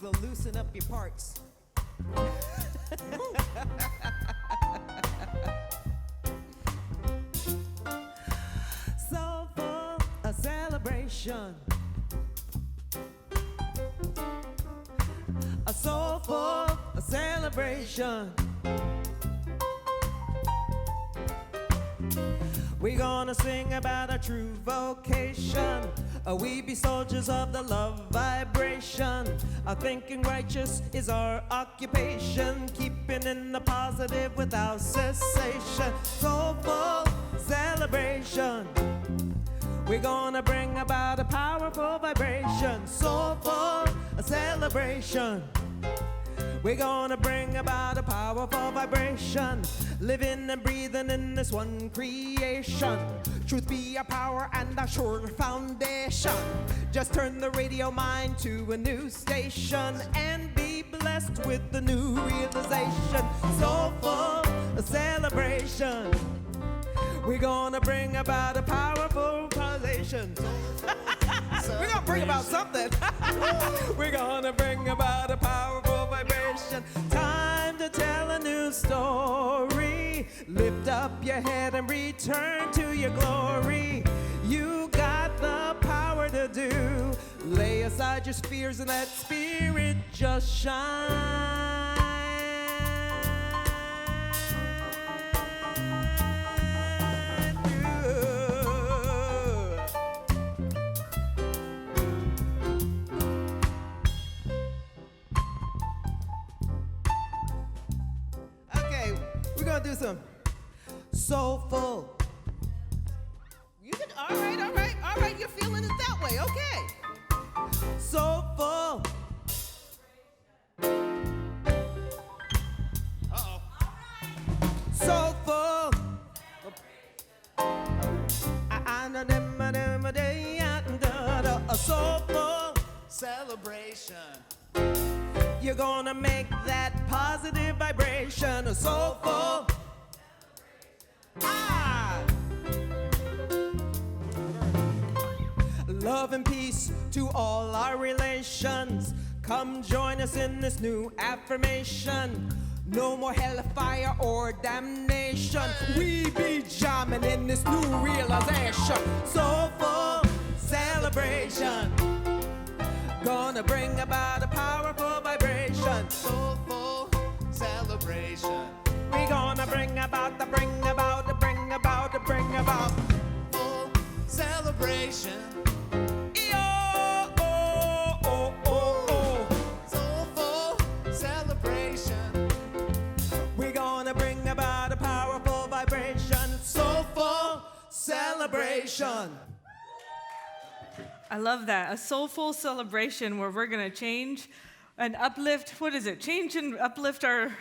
so loosen up your parts. So for a celebration, a soulful a celebration. We're gonna sing about our true vocation. We be soldiers of the love vibration. Our thinking righteous is our occupation, keeping in the positive without cessation. Soulful celebration. We're gonna bring about a powerful vibration. Soulful celebration. We're gonna bring about a powerful vibration, living and breathing in this one creation. Truth be our power and our sure foundation. Just turn the radio mind to a new station and be blessed with the new realization. Soulful celebration. We're gonna bring about a powerful causation. We're gonna bring about something. We're gonna bring about a powerful vibration. Time to tell a new story. Lift up your head and return to your glory. You got the power to do. Lay aside your fears and let spirit just shine. We're gonna do some soulful. You can, all right, you're feeling it that way, okay. Soulful. Uh-oh. Soulful. A soulful celebration. You're gonna make that positive vibration a soulful. Love and peace to all our relations. Come join us in this new affirmation. No more hellfire or damnation. We be jamming in this new realization. Soulful celebration. Gonna bring about a powerful vibration. Soulful celebration. We gonna bring about full celebration. Soulful celebration. We gonna bring about a powerful vibration. Soulful celebration. I love that. A soulful celebration where we're going to change and uplift. What is it? Change and uplift our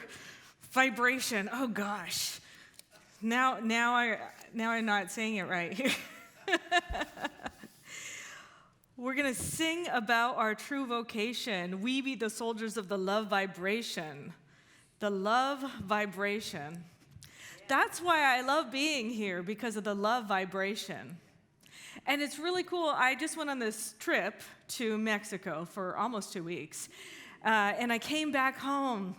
vibration. Oh gosh. Now I'm not saying it right here. We're going to sing about our true vocation. We be the soldiers of the love vibration. The love vibration. That's why I love being here, because of the love vibration. And it's really cool. I just went on this trip to Mexico for almost 2 weeks. And I came back home.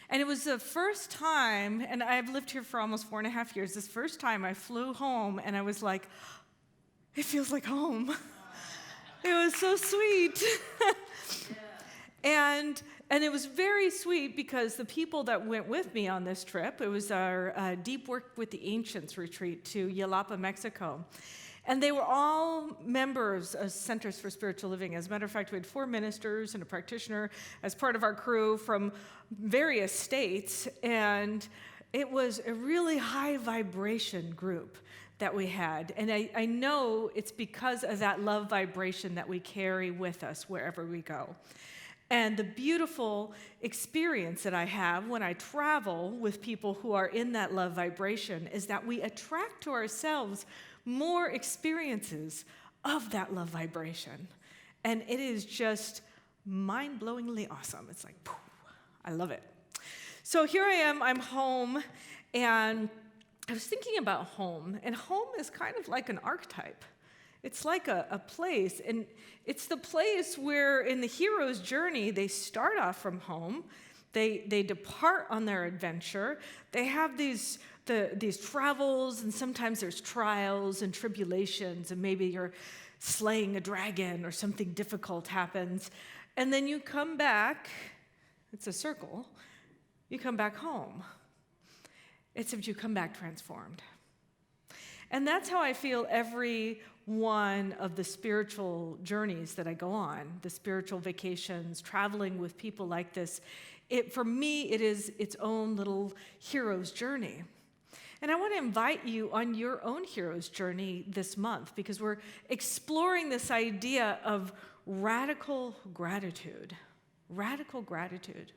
And it was the first time, and I've lived here for almost 4.5 years, this first time I flew home, and I was like, it feels like home. It was so sweet. And it was very sweet because the people that went with me on this trip, it was our Deep Work with the Ancients retreat to Yelapa, Mexico. And they were all members of Centers for Spiritual Living. As a matter of fact, we had 4 ministers and a practitioner as part of our crew from various states. And it was a really high vibration group that we had. And I know it's because of that love vibration that we carry with us wherever we go. And the beautiful experience that I have when I travel with people who are in that love vibration is that we attract to ourselves more experiences of that love vibration. And it is just mind-blowingly awesome. It's like, poof, I love it. So here I am, I'm home, and I was thinking about home, and home is kind of like an archetype. It's like a place, and it's the place where in the hero's journey, they start off from home, they depart on their adventure, they have these travels, and sometimes there's trials and tribulations, and maybe you're slaying a dragon or something difficult happens, and then you come back, it's a circle, you come back home, except you come back transformed. And that's how I feel every one of the spiritual journeys that I go on, the spiritual vacations, traveling with people like this. For me, it is its own little hero's journey. And I want to invite you on your own hero's journey this month, because we're exploring this idea of radical gratitude. Radical gratitude.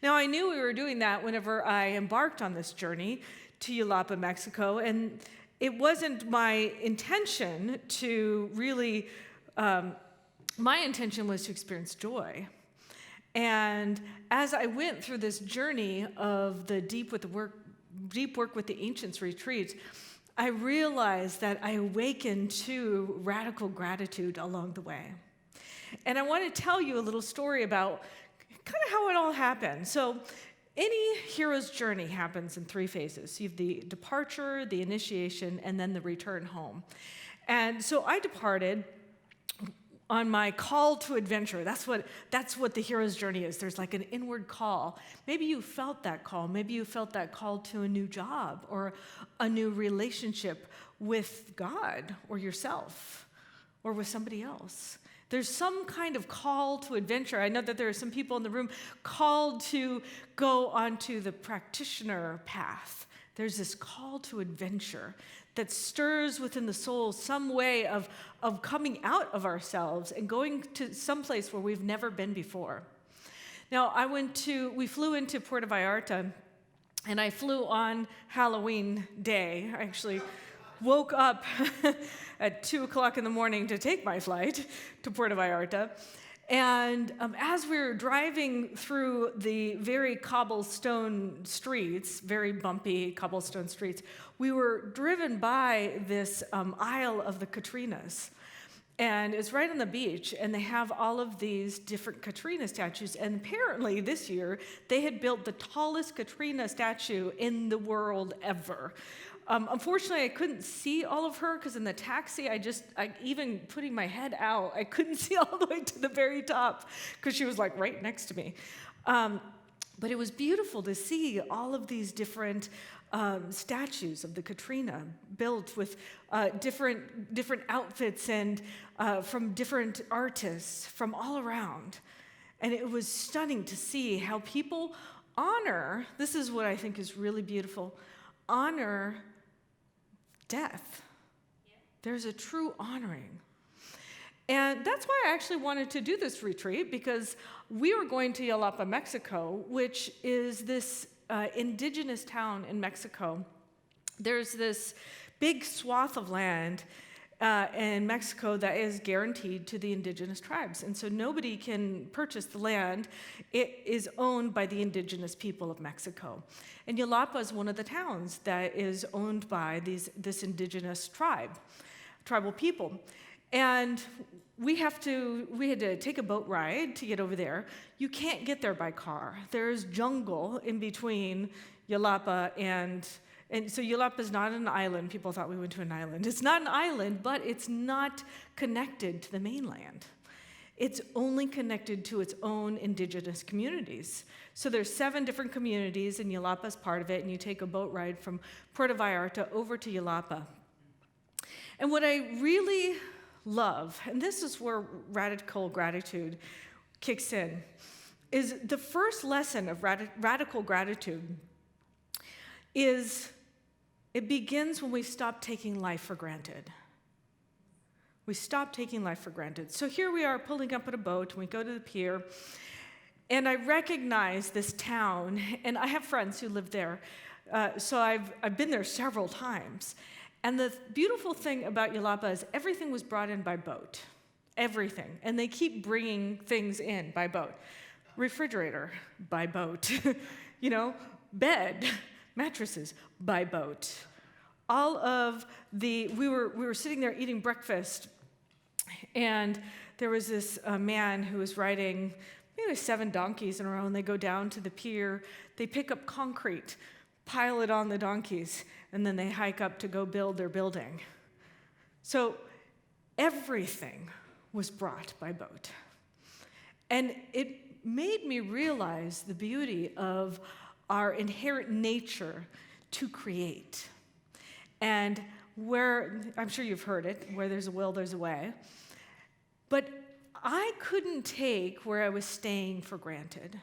Now, I knew we were doing that whenever I embarked on this journey to Yelapa, Mexico, and it wasn't my intention to really, my intention was to experience joy. And as I went through this journey of the deep work with the ancients retreats, I realized that I awakened to radical gratitude along the way. And I want to tell you a little story about kind of how it all happened. So any hero's journey happens in 3 phases. You have the departure, the initiation, and then the return home. And so I departed on my call to adventure. That's what the hero's journey is. There's like an inward call. Maybe you felt that call. Maybe you felt that call to a new job or a new relationship with God or yourself or with somebody else. There's some kind of call to adventure. I know that there are some people in the room called to go onto the practitioner path. There's this call to adventure that stirs within the soul some way of coming out of ourselves and going to some place where we've never been before. Now, we flew into Puerto Vallarta, and I flew on Halloween day. I actually woke up at 2 o'clock in the morning to take my flight to Puerto Vallarta. And as we were driving through the very cobblestone streets, very bumpy cobblestone streets, we were driven by this Isle of the Catrinas. And it's right on the beach, and they have all of these different Catrina statues. And apparently this year, they had built the tallest Catrina statue in the world ever. Unfortunately, I couldn't see all of her because in the taxi, even putting my head out, I couldn't see all the way to the very top because she was like right next to me. But it was beautiful to see all of these different statues of the Catrina built with different outfits and from different artists from all around. And it was stunning to see how people honor, this is what I think is really beautiful, honor death. Yeah. There's a true honoring. And that's why I actually wanted to do this retreat, because we were going to Yelapa, Mexico, which is this indigenous town in Mexico. There's this big swath of land in Mexico that is guaranteed to the indigenous tribes. And so nobody can purchase the land. It is owned by the indigenous people of Mexico. And Yelapa is one of the towns that is owned by this indigenous tribal people. And we had to take a boat ride to get over there. You can't get there by car. There's jungle in between Yelapa and so Yelapa is not an island. People thought we went to an island. It's not an island, but it's not connected to the mainland. It's only connected to its own indigenous communities. So there's 7 different communities, and Yelapa is part of it, and you take a boat ride from Puerto Vallarta over to Yelapa. And what I really love, and this is where radical gratitude kicks in, is the first lesson of radical gratitude is it begins when we stop taking life for granted. We stop taking life for granted. So here we are pulling up at a boat, and we go to the pier, and I recognize this town, and I have friends who live there, so I've been there several times. And the beautiful thing about Yelapa is everything was brought in by boat, everything, and they keep bringing things in by boat. Refrigerator, by boat, bed, mattresses, by boat. we were sitting there eating breakfast, and there was this man who was riding maybe 7 donkeys in a row, and they go down to the pier, they pick up concrete, pile it on the donkeys, and then they hike up to go build their building. So everything was brought by boat. And it made me realize the beauty of our inherent nature to create. And where, I'm sure you've heard it, where there's a will, there's a way. But I couldn't take where I was staying for granted.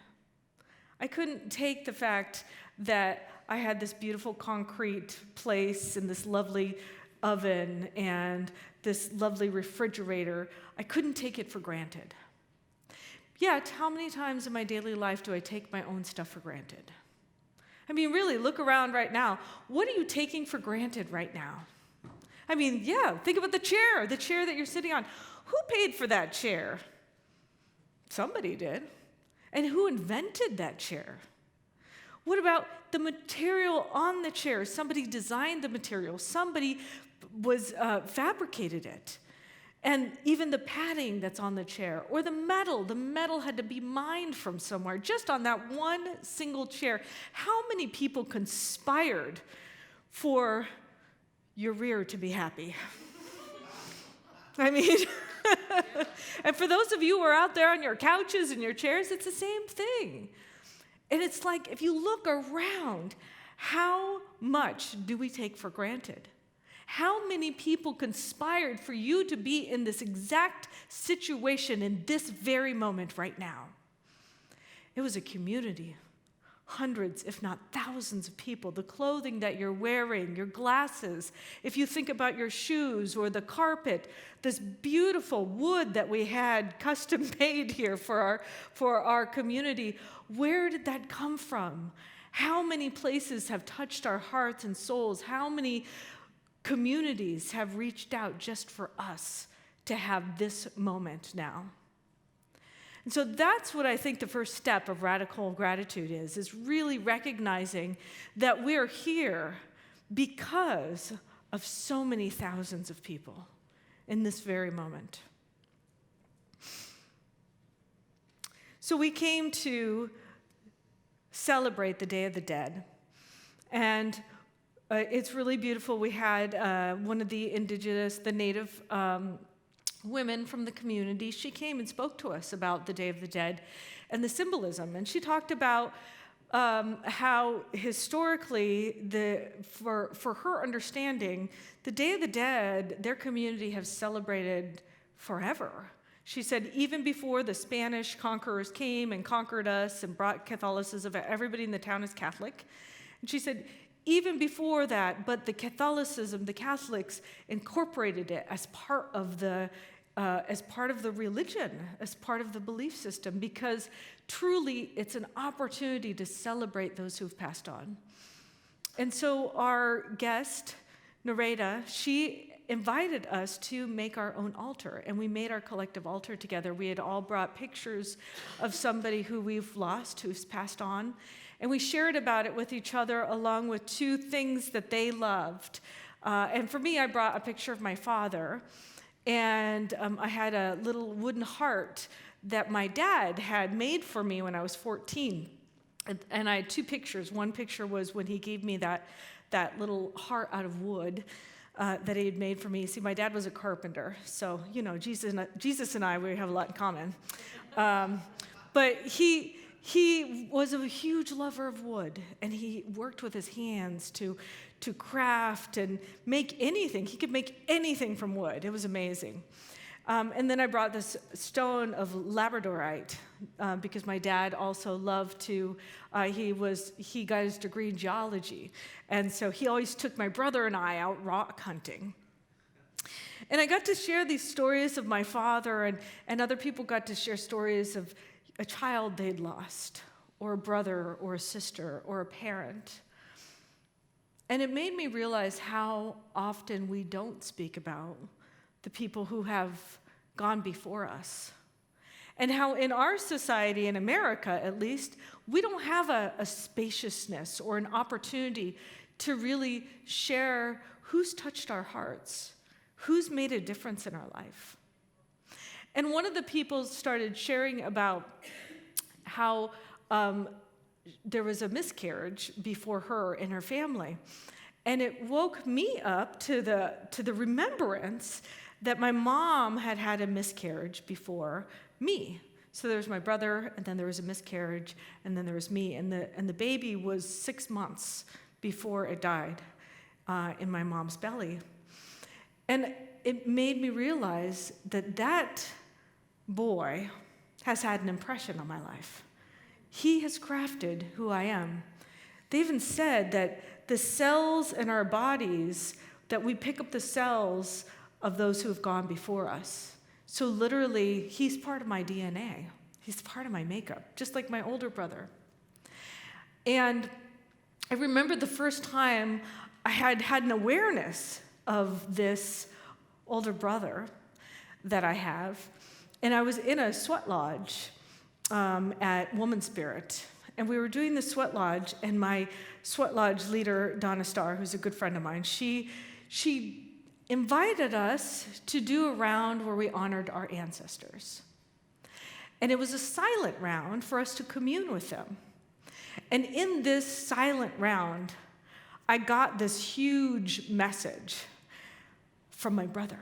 I couldn't take the fact that I had this beautiful concrete place and this lovely oven and this lovely refrigerator. I couldn't take it for granted. Yet, how many times in my daily life do I take my own stuff for granted? I mean, really, look around right now. What are you taking for granted right now? I mean, yeah, think about the chair that you're sitting on. Who paid for that chair? Somebody did. And who invented that chair? What about the material on the chair? Somebody designed the material. Somebody fabricated it. And even the padding that's on the chair, or the metal had to be mined from somewhere, just on that one single chair. How many people conspired for your rear to be happy? I mean, and for those of you who are out there on your couches and your chairs, it's the same thing. And it's like, if you look around, how much do we take for granted? How many people conspired for you to be in this exact situation in this very moment right now? It was a community. Hundreds, if not thousands of people. The clothing that you're wearing, your glasses, if you think about your shoes or the carpet, this beautiful wood that we had custom made here for our community, where did that come from? How many places have touched our hearts and souls? How many communities have reached out just for us to have this moment now? And so that's what I think the first step of radical gratitude is really recognizing that we're here because of so many thousands of people in this very moment. So we came to celebrate the Day of the Dead, and it's really beautiful. We had one of the native women from the community. She came and spoke to us about the Day of the Dead and the symbolism. And she talked about how historically, for her understanding, the Day of the Dead, their community has celebrated forever. She said even before the Spanish conquerors came and conquered us and brought Catholicism, everybody in the town is Catholic. And she said, even before that, but the Catholics incorporated it as part of the religion, as part of the belief system, because truly it's an opportunity to celebrate those who've passed on. And so our guest, Nareda, she invited us to make our own altar, and we made our collective altar together. We had all brought pictures of somebody who we've lost, who's passed on, and we shared about it with each other along with 2 things that they loved. And for me, I brought a picture of my father, and I had a little wooden heart that my dad had made for me when I was 14. And I had 2 pictures. One picture was when he gave me that little heart out of wood that he had made for me. See, my dad was a carpenter, so, you know, Jesus and I, we have a lot in common. But he was a huge lover of wood, and he worked with his hands to craft and make anything. He could make anything from wood. It was amazing. And then I brought this stone of labradorite because my dad also loved to, he got his degree in geology. And so he always took my brother and I out rock hunting. And I got to share these stories of my father, and other people got to share stories of a child they'd lost, or a brother, or a sister, or a parent. And it made me realize how often we don't speak about the people who have gone before us. And how in our society, in America at least, we don't have a spaciousness or an opportunity to really share who's touched our hearts? Who's made a difference in our life? And one of the people started sharing about how there was a miscarriage before her and her family. And it woke me up to the remembrance that my mom had had a miscarriage before me. So there was my brother, and then there was a miscarriage, and then there was me. And the baby was 6 months before it died in my mom's belly. And it made me realize that boy has had an impression on my life. He has crafted who I am. They even said that the cells in our bodies, that we pick up the cells of those who have gone before us. So literally, he's part of my DNA. He's part of my makeup, just like my older brother. And I remember the first time I had an awareness of this older brother that I have, and I was in a sweat lodge at Woman Spirit. And we were doing the sweat lodge, and my sweat lodge leader, Donna Starr, who's a good friend of mine, she invited us to do a round where we honored our ancestors. And it was a silent round for us to commune with them. And in this silent round, I got this huge message from my brother.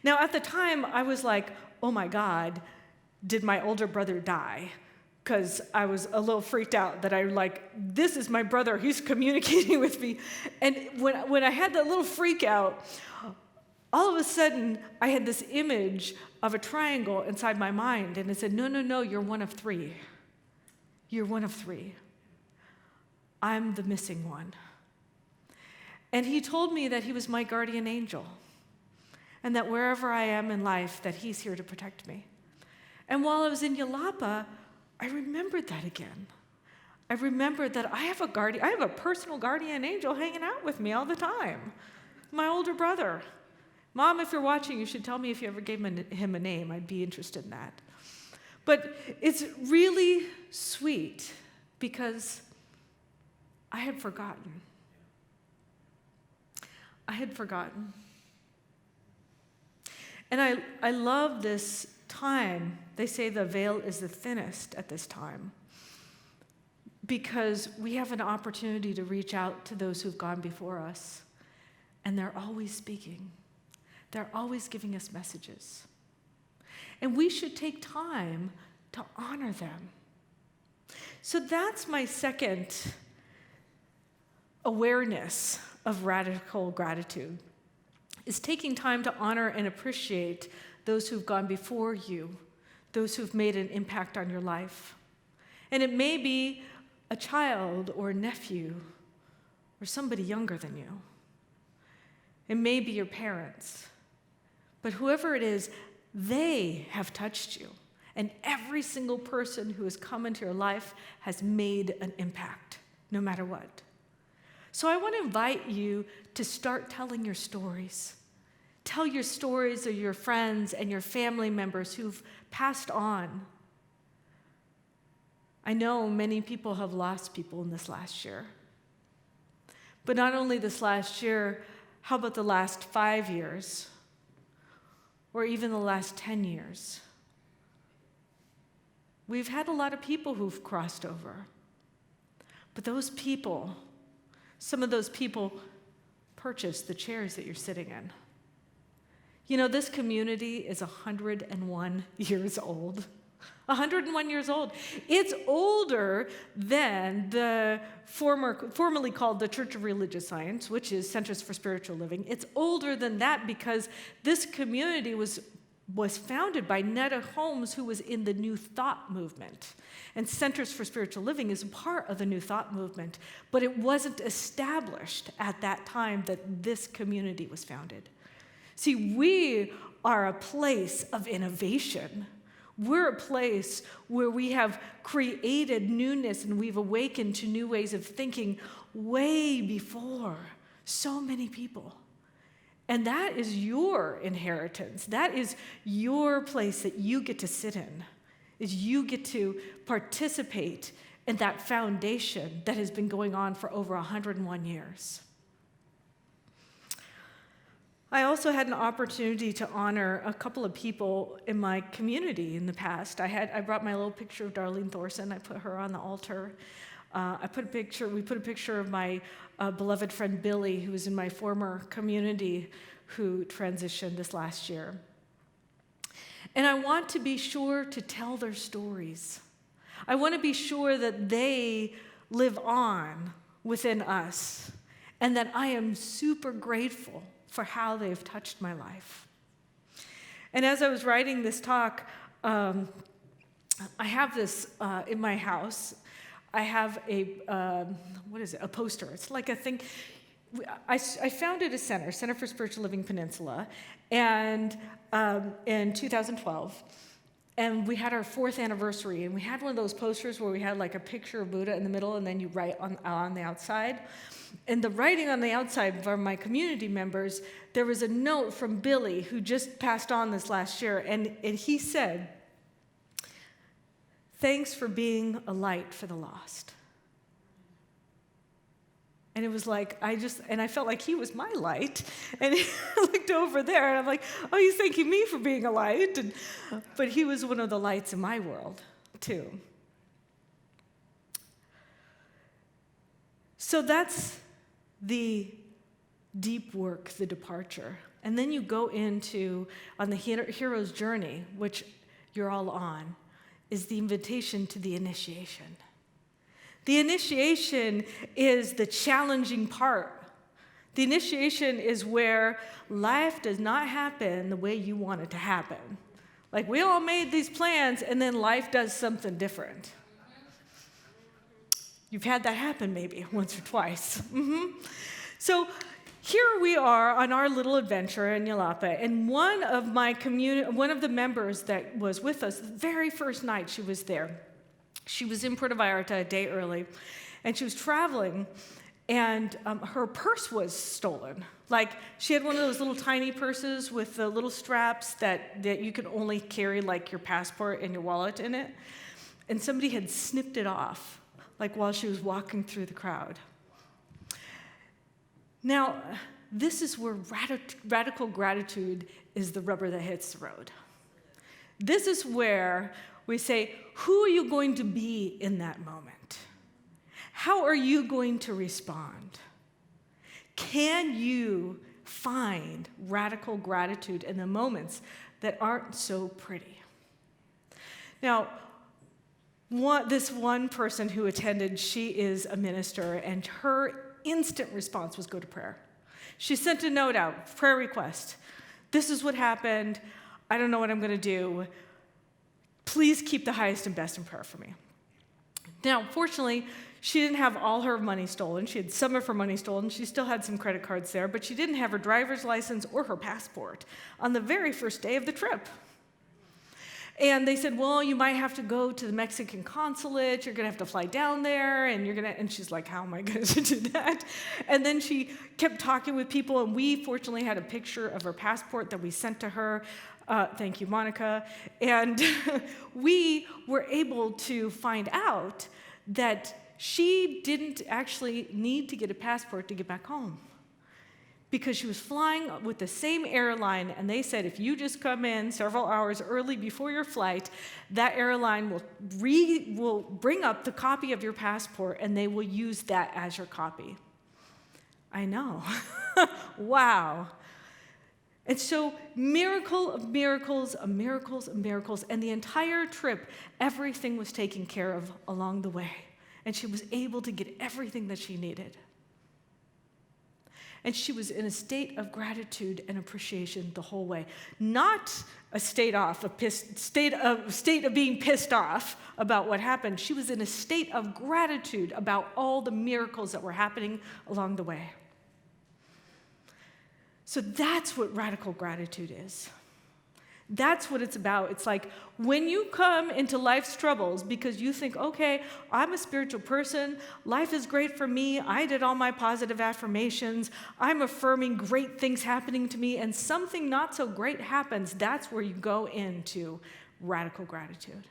Now, at the time, I was like, oh my God, did my older brother die? Because I was a little freaked out that this is my brother, he's communicating with me. And when I had that little freak out, all of a sudden, I had this image of a triangle inside my mind, and it said, no, you're one of three. You're one of three. I'm the missing one. And he told me that he was my guardian angel, and that wherever I am in life, that he's here to protect me. And while I was in Yelapa, I remembered that again. I remembered that I have a personal guardian angel hanging out with me all the time. My older brother. Mom, if you're watching, you should tell me if you ever gave him a name. I'd be interested in that. But it's really sweet because I had forgotten. I had forgotten. And I love this time. They say the veil is the thinnest at this time because we have an opportunity to reach out to those who've gone before us, and they're always speaking. They're always giving us messages. And we should take time to honor them. So that's my second awareness of radical gratitude, is taking time to honor and appreciate those who've gone before you, those who've made an impact on your life. And it may be a child or a nephew or somebody younger than you. It may be your parents. But whoever it is, they have touched you. And every single person who has come into your life has made an impact, no matter what. So I want to invite you to start telling your stories. Tell your stories of your friends and your family members who've passed on. I know many people have lost people in this last year. But not only this last year, how about the last 5 years? Or even the last 10 years? We've had a lot of people who've crossed over. But those people, some of those people purchased the chairs that you're sitting in. You know, this community is 101 years old. 101 years old. It's older than the formerly called the Church of Religious Science, which is Centers for Spiritual Living. It's older than that because this community was founded by Netta Holmes, who was in the New Thought movement. And Centers for Spiritual Living is a part of the New Thought movement, but it wasn't established at that time that this community was founded. See, we are a place of innovation. We're a place where we have created newness and we've awakened to new ways of thinking way before so many people. And that is your inheritance. That is your place that you get to sit in, is you get to participate in that foundation that has been going on for over 101 years. I also had an opportunity to honor a couple of people in my community in the past. I brought my little picture of Darlene Thorson. I put her on the altar. We put a picture of my beloved friend Billy, who was in my former community, who transitioned this last year. And I want to be sure to tell their stories. I want to be sure that they live on within us, and that I am super grateful for how they've touched my life. And as I was writing this talk, I have this in my house. I have a poster. It's like a thing. I founded a Center for Spiritual Living Peninsula, and in 2012. And we had our 4th anniversary, and we had one of those posters where we had like a picture of Buddha in the middle, and then you write on the outside. And the writing on the outside for my community members, there was a note from Billy, who just passed on this last year, and he said, "Thanks for being a light for the lost." And it was like, I felt like he was my light. And he looked over there, and I'm like, oh, he's thanking me for being a light. But he was one of the lights in my world, too. So that's the deep work, the departure. And then you go on the hero's journey, which you're all on, is the invitation to the initiation. The initiation is the challenging part. The initiation is where life does not happen the way you want it to happen. Like, we all made these plans, and then life does something different. You've had that happen maybe once or twice. So here we are on our little adventure in Yelapa, and one of the members that was with us, the very first night she was there, she was in Puerto Vallarta a day early, and she was traveling, and her purse was stolen. Like, she had one of those little tiny purses with the little straps that you can only carry, like, your passport and your wallet in it, and somebody had snipped it off, like, while she was walking through the crowd. Now, this is where radical gratitude is the rubber that hits the road. This is where we say, who are you going to be in that moment? How are you going to respond? Can you find radical gratitude in the moments that aren't so pretty? Now, this one person who attended, she is a minister, and her instant response was go to prayer. She sent a note out, prayer request. This is what happened. I don't know what I'm going to do. Please keep the highest and best in prayer for me. Now, fortunately, she didn't have all her money stolen. She had some of her money stolen. She still had some credit cards there, but she didn't have her driver's license or her passport on the very first day of the trip. And they said, well, you might have to go to the Mexican consulate. You're going to have to fly down there, and she's like, how am I going to do that? And then she kept talking with people, and we fortunately had a picture of her passport that we sent to her. Thank you, Monica. And we were able to find out that she didn't actually need to get a passport to get back home, because she was flying with the same airline, and they said if you just come in several hours early before your flight, that airline will bring up the copy of your passport, and they will use that as your copy. I know. Wow. And so, miracle of miracles, of miracles, of miracles, and the entire trip, everything was taken care of along the way, and she was able to get everything that she needed. And she was in a state of gratitude and appreciation the whole way. Not a state of being pissed off about what happened. She was in a state of gratitude about all the miracles that were happening along the way. So that's what radical gratitude is. That's what it's about. It's like when you come into life's troubles because you think, okay, I'm a spiritual person, life is great for me, I did all my positive affirmations, I'm affirming great things happening to me, and something not so great happens, that's where you go into radical gratitude.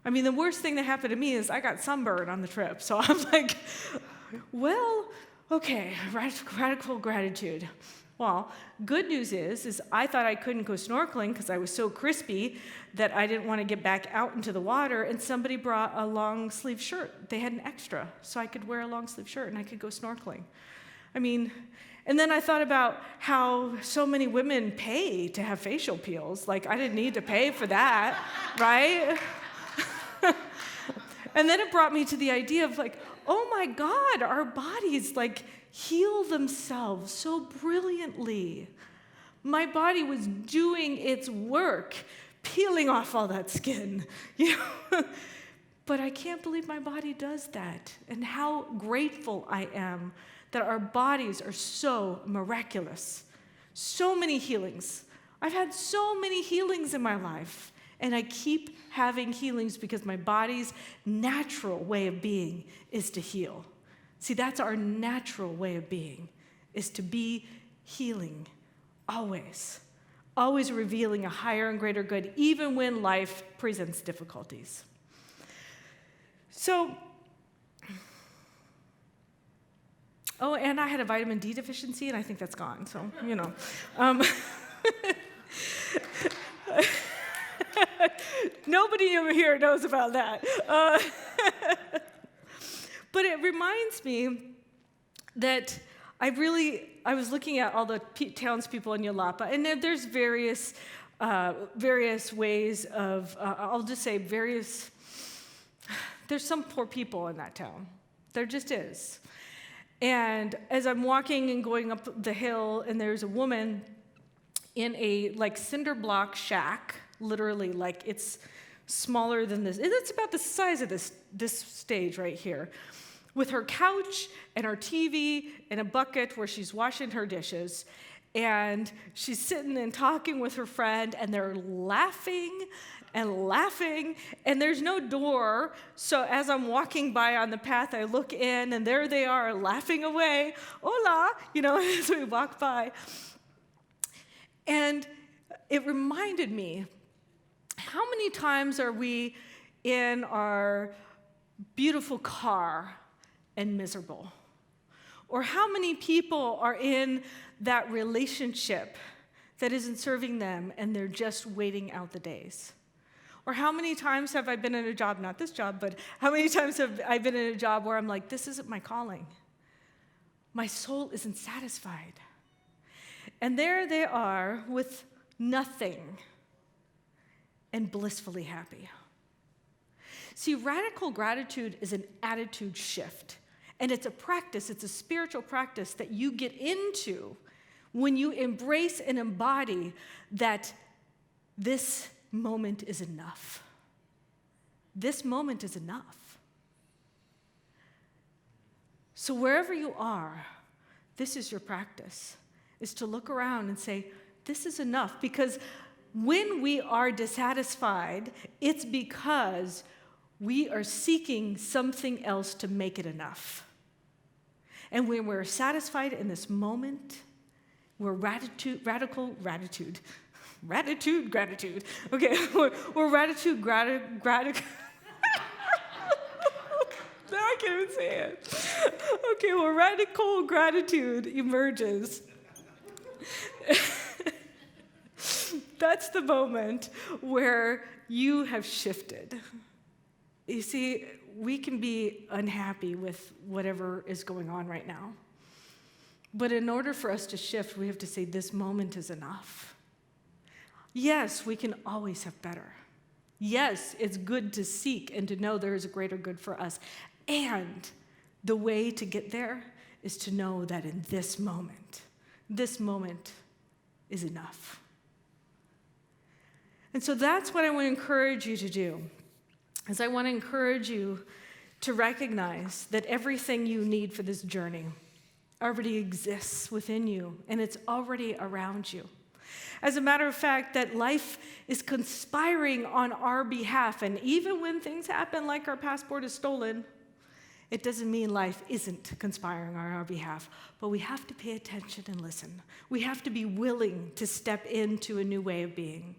I mean, the worst thing that happened to me is I got sunburned on the trip, so I'm like, well, okay, radical gratitude. Well, good news is I thought I couldn't go snorkeling because I was so crispy that I didn't want to get back out into the water, and somebody brought a long sleeve shirt. They had an extra, so I could wear a long sleeve shirt and I could go snorkeling. I mean, and then I thought about how so many women pay to have facial peels. Like, I didn't need to pay for that, right? And then it brought me to the idea of like, oh my God, our bodies like heal themselves so brilliantly. My body was doing its work, peeling off all that skin. But I can't believe my body does that, and how grateful I am that our bodies are so miraculous. So many healings. I've had so many healings in my life, and I keep having healings because my body's natural way of being is to heal. See, that's our natural way of being, is to be healing, always. Always revealing a higher and greater good, even when life presents difficulties. So, oh, and I had a vitamin D deficiency, and I think that's gone, so, Nobody over here knows about that. But it reminds me that I was looking at all the townspeople in Yelapa, and there's various ways of, I'll just say there's some poor people in that town. There just is. And as I'm walking and going up the hill, and there's a woman in a cinder block shack, literally, it's smaller than this. It's about the size of this stage right here, with her couch and her TV and a bucket where she's washing her dishes. And she's sitting and talking with her friend, and they're laughing and laughing, and there's no door. So as I'm walking by on the path, I look in, and there they are laughing away. Hola, as we walk by. And it reminded me, how many times are we in our beautiful car and miserable? Or how many people are in that relationship that isn't serving them and they're just waiting out the days? Or how many times have I been in a job, not this job, but how many times have I been in a job where I'm like, this isn't my calling. My soul isn't satisfied. And there they are with nothing and blissfully happy. See, radical gratitude is an attitude shift. And it's a practice, it's a spiritual practice that you get into when you embrace and embody that this moment is enough. This moment is enough. So wherever you are, this is your practice, is to look around and say, this is enough. Because when we are dissatisfied, it's because we are seeking something else to make it enough. And when we're satisfied in this moment, we're gratitude. Okay, we're gratitude. Now I can't even say it. Okay, well, radical gratitude emerges. That's the moment where you have shifted. You see, we can be unhappy with whatever is going on right now. But in order for us to shift, we have to say, this moment is enough. Yes, we can always have better. Yes, it's good to seek and to know there is a greater good for us. And the way to get there is to know that in this moment is enough. And so that's what I want to encourage you to do, is I want to encourage you to recognize that everything you need for this journey already exists within you, and it's already around you. As a matter of fact, that life is conspiring on our behalf, and even when things happen like our passport is stolen, it doesn't mean life isn't conspiring on our behalf, but we have to pay attention and listen. We have to be willing to step into a new way of being.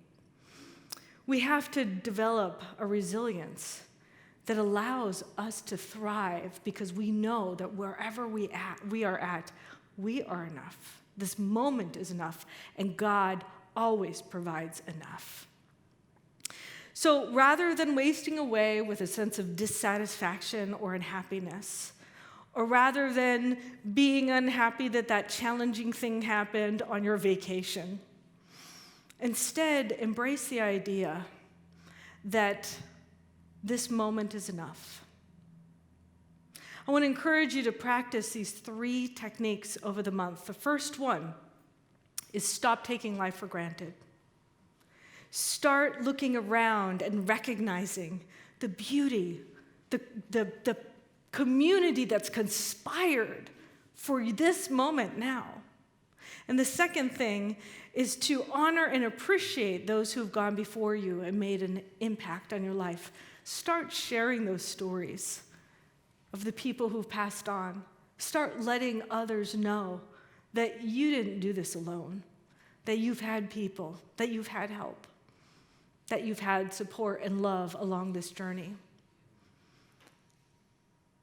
We have to develop a resilience that allows us to thrive, because we know that wherever we are at, we are enough. This moment is enough, and God always provides enough. So rather than wasting away with a sense of dissatisfaction or unhappiness, or rather than being unhappy that that challenging thing happened on your vacation, instead embrace the idea that this moment is enough. I want to encourage you to practice these 3 techniques over the month. The first one is stop taking life for granted. Start looking around and recognizing the beauty, the community that's conspired for this moment now. And the second thing is to honor and appreciate those who've gone before you and made an impact on your life. Start sharing those stories of the people who've passed on. Start letting others know that you didn't do this alone, that you've had people, that you've had help, that you've had support and love along this journey.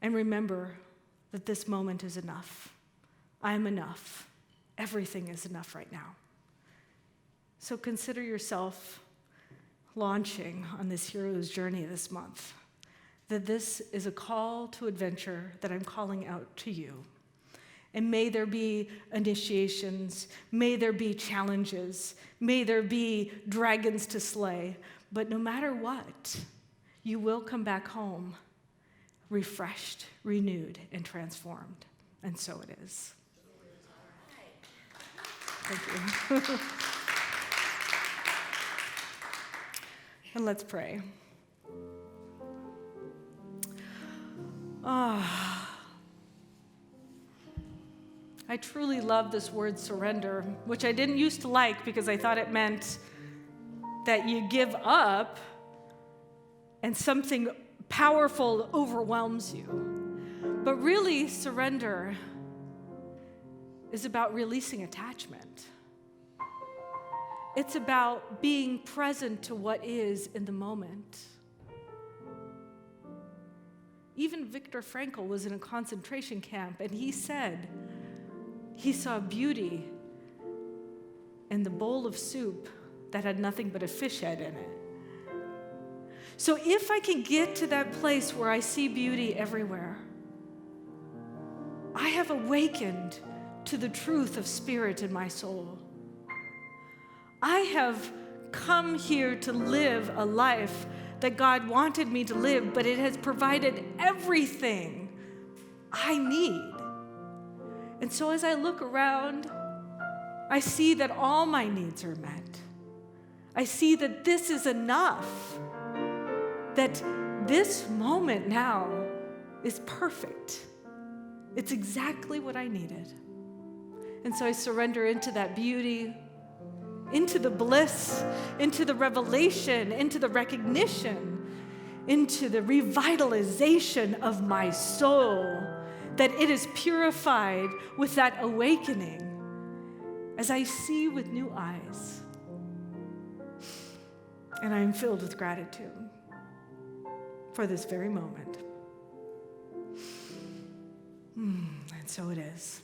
And remember that this moment is enough. I'm enough. Everything is enough right now. So consider yourself launching on this hero's journey this month, that this is a call to adventure that I'm calling out to you. And may there be initiations, may there be challenges, may there be dragons to slay, but no matter what, you will come back home refreshed, renewed, and transformed. And so it is. Thank you. And let's pray. I truly love this word surrender, which I didn't used to like because I thought it meant that you give up and something powerful overwhelms you. But really, surrender is about releasing attachment. It's about being present to what is in the moment. Even Viktor Frankl was in a concentration camp, and he said he saw beauty in the bowl of soup that had nothing but a fish head in it. So if I can get to that place where I see beauty everywhere, I have awakened to the truth of spirit in my soul. I have come here to live a life that God wanted me to live, but it has provided everything I need. And so as I look around, I see that all my needs are met. I see that this is enough, that this moment now is perfect. It's exactly what I needed. And so I surrender into that beauty, into the bliss, into the revelation, into the recognition, into the revitalization of my soul, that it is purified with that awakening as I see with new eyes. And I am filled with gratitude for this very moment. And so it is.